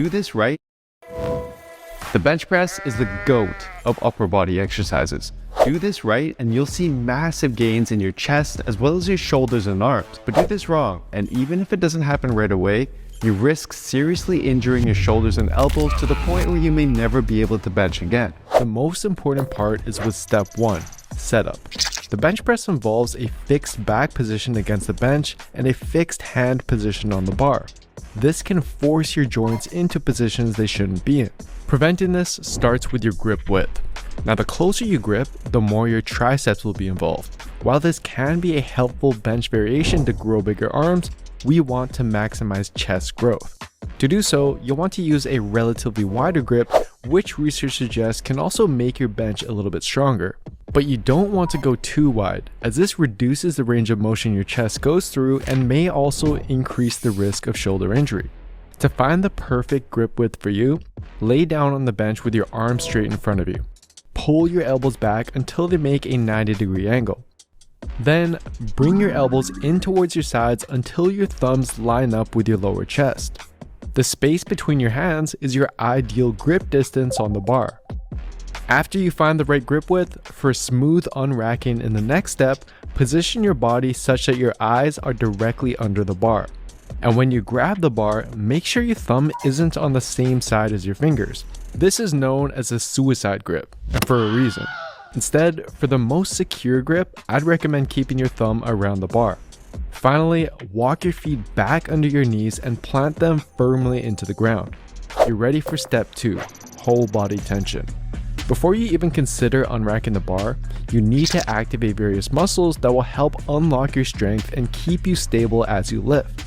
Do this right. The bench press is the GOAT of upper body exercises. Do this right and you'll see massive gains in your chest as well as your shoulders and arms. But do this wrong, and even if it doesn't happen right away, you risk seriously injuring your shoulders and elbows to the point where you may never be able to bench again. The most important part is with step 1, setup. The bench press involves a fixed back position against the bench and a fixed hand position on the bar. This can force your joints into positions they shouldn't be in. Preventing this starts with your grip width. Now, the closer you grip, the more your triceps will be involved. While this can be a helpful bench variation to grow bigger arms, we want to maximize chest growth. To do so, you'll want to use a relatively wider grip, which research suggests can also make your bench a little bit stronger. But you don't want to go too wide, as this reduces the range of motion your chest goes through and may also increase the risk of shoulder injury. To find the perfect grip width for you, lay down on the bench with your arms straight in front of you. Pull your elbows back until they make a 90-degree angle. Then, bring your elbows in towards your sides until your thumbs line up with your lower chest. The space between your hands is your ideal grip distance on the bar. After you find the right grip width, for smooth unracking in the next step, position your body such that your eyes are directly under the bar. And when you grab the bar, make sure your thumb isn't on the same side as your fingers. This is known as a suicide grip, and for a reason. Instead, for the most secure grip, I'd recommend keeping your thumb around the bar. Finally, walk your feet back under your knees and plant them firmly into the ground. You're ready for step 2, whole body tension. Before you even consider unracking the bar, you need to activate various muscles that will help unlock your strength and keep you stable as you lift.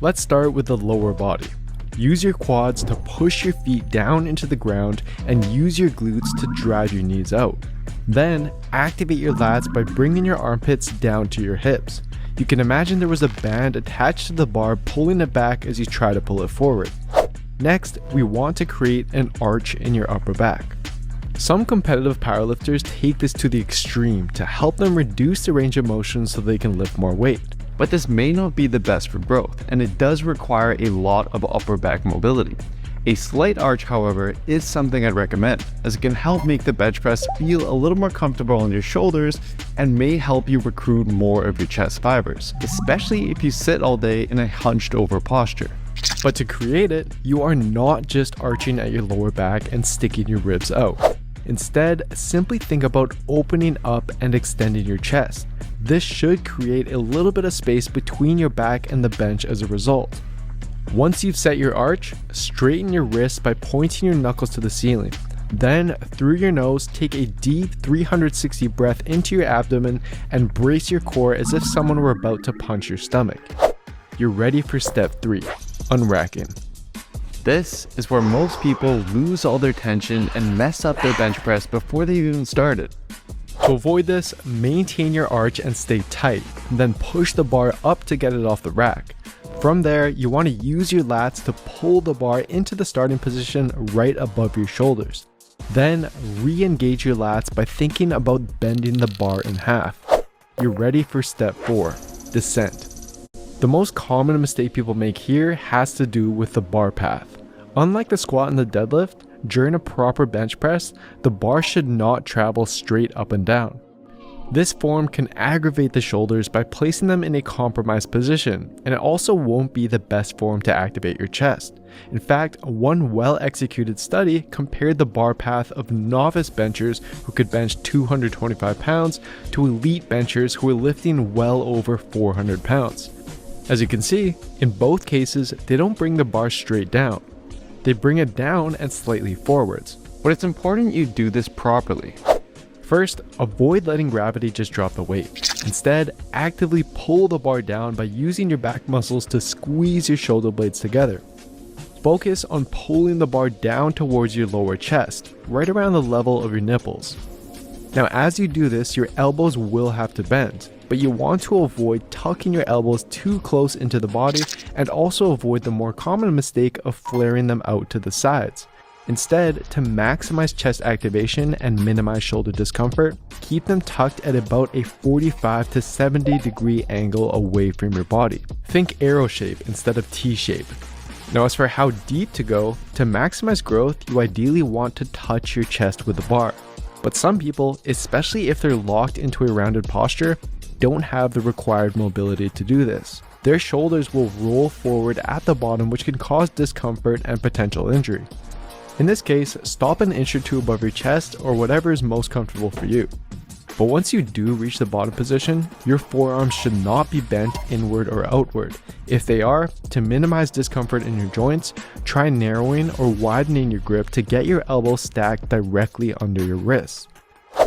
Let's start with the lower body. Use your quads to push your feet down into the ground and use your glutes to drive your knees out. Then, activate your lats by bringing your armpits down to your hips. You can imagine there was a band attached to the bar pulling it back as you try to pull it forward. Next, we want to create an arch in your upper back. Some competitive powerlifters take this to the extreme to help them reduce the range of motion so they can lift more weight. But this may not be the best for growth, and it does require a lot of upper back mobility. A slight arch, however, is something I'd recommend, as it can help make the bench press feel a little more comfortable on your shoulders and may help you recruit more of your chest fibers, especially if you sit all day in a hunched over posture. But to create it, you are not just arching at your lower back and sticking your ribs out. Instead, simply think about opening up and extending your chest. This should create a little bit of space between your back and the bench as a result. Once you've set your arch, straighten your wrists by pointing your knuckles to the ceiling. Then, through your nose, take a deep 360 breath into your abdomen and brace your core as if someone were about to punch your stomach. You're ready for step 3, unracking. This is where most people lose all their tension and mess up their bench press before they even started. To avoid this, maintain your arch and stay tight, then push the bar up to get it off the rack. From there, you want to use your lats to pull the bar into the starting position right above your shoulders. Then, re-engage your lats by thinking about bending the bar in half. You're ready for step 4, descent. The most common mistake people make here has to do with the bar path. Unlike the squat and the deadlift, during a proper bench press, the bar should not travel straight up and down. This form can aggravate the shoulders by placing them in a compromised position, and it also won't be the best form to activate your chest. In fact, one well-executed study compared the bar path of novice benchers who could bench 225 pounds to elite benchers who were lifting well over 400 pounds. As you can see, in both cases, they don't bring the bar straight down. They bring it down and slightly forwards. But it's important you do this properly. First, avoid letting gravity just drop the weight. Instead, actively pull the bar down by using your back muscles to squeeze your shoulder blades together. Focus on pulling the bar down towards your lower chest, right around the level of your nipples. Now, as you do this, your elbows will have to bend, but you want to avoid tucking your elbows too close into the body and also avoid the more common mistake of flaring them out to the sides. Instead, to maximize chest activation and minimize shoulder discomfort, keep them tucked at about a 45 to 70 degree angle away from your body. Think arrow shape instead of T shape. Now, as for how deep to go, to maximize growth, you ideally want to touch your chest with the bar. But some people, especially if they're locked into a rounded posture, don't have the required mobility to do this. Their shoulders will roll forward at the bottom, which can cause discomfort and potential injury. In this case, stop an inch or two above your chest or whatever is most comfortable for you. But once you do reach the bottom position, your forearms should not be bent inward or outward. If they are, to minimize discomfort in your joints, try narrowing or widening your grip to get your elbows stacked directly under your wrists.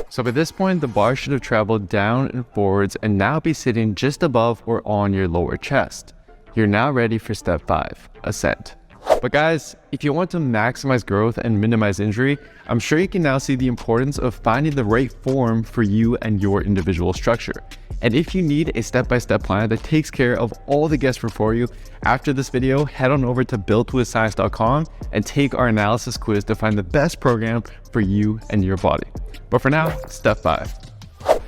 So by this point, the bar should have traveled down and forwards and now be sitting just above or on your lower chest. You're now ready for step 5, ascent. But guys, if you want to maximize growth and minimize injury, I'm sure you can now see the importance of finding the right form for you and your individual structure. And if you need a step-by-step plan that takes care of all the guesswork for you, after this video, head on over to builtwithscience.com and take our analysis quiz to find the best program for you and your body. But for now, step 5.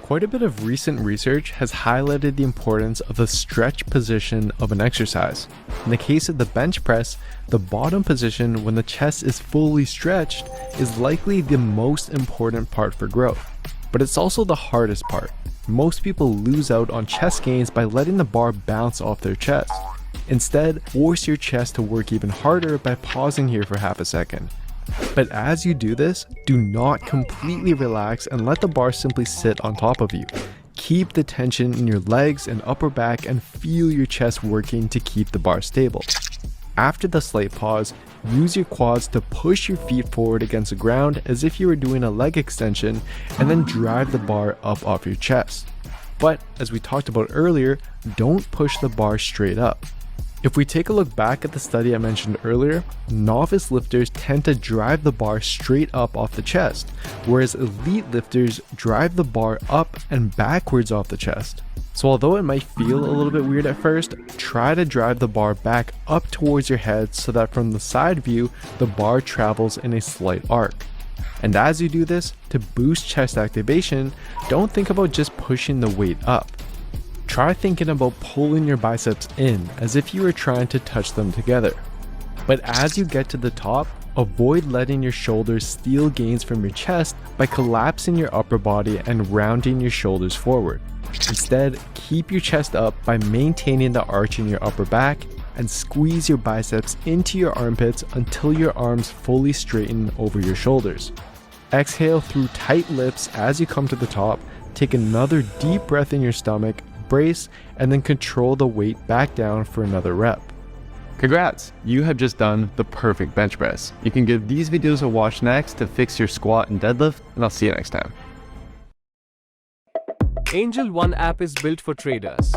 Quite a bit of recent research has highlighted the importance of the stretch position of an exercise. In the case of the bench press, the bottom position when the chest is fully stretched is likely the most important part for growth. But it's also the hardest part. Most people lose out on chest gains by letting the bar bounce off their chest. Instead, force your chest to work even harder by pausing here for half a second. But as you do this, do not completely relax and let the bar simply sit on top of you. Keep the tension in your legs and upper back and feel your chest working to keep the bar stable. After the slight pause, use your quads to push your feet forward against the ground as if you were doing a leg extension, and then drive the bar up off your chest. But as we talked about earlier, don't push the bar straight up. If we take a look back at the study I mentioned earlier, novice lifters tend to drive the bar straight up off the chest, whereas elite lifters drive the bar up and backwards off the chest. So although it might feel a little bit weird at first, try to drive the bar back up towards your head so that from the side view, the bar travels in a slight arc. And as you do this, to boost chest activation, don't think about just pushing the weight up. Try thinking about pulling your biceps in as if you were trying to touch them together. But as you get to the top, avoid letting your shoulders steal gains from your chest by collapsing your upper body and rounding your shoulders forward. Instead, keep your chest up by maintaining the arch in your upper back and squeeze your biceps into your armpits until your arms fully straighten over your shoulders. Exhale through tight lips as you come to the top. Take another deep breath in your stomach, brace, and then control the weight back down for another rep. Congrats! You have just done the perfect bench press. You can give these videos a watch next to fix your squat and deadlift, and I'll see you next time. Angel One app is built for traders.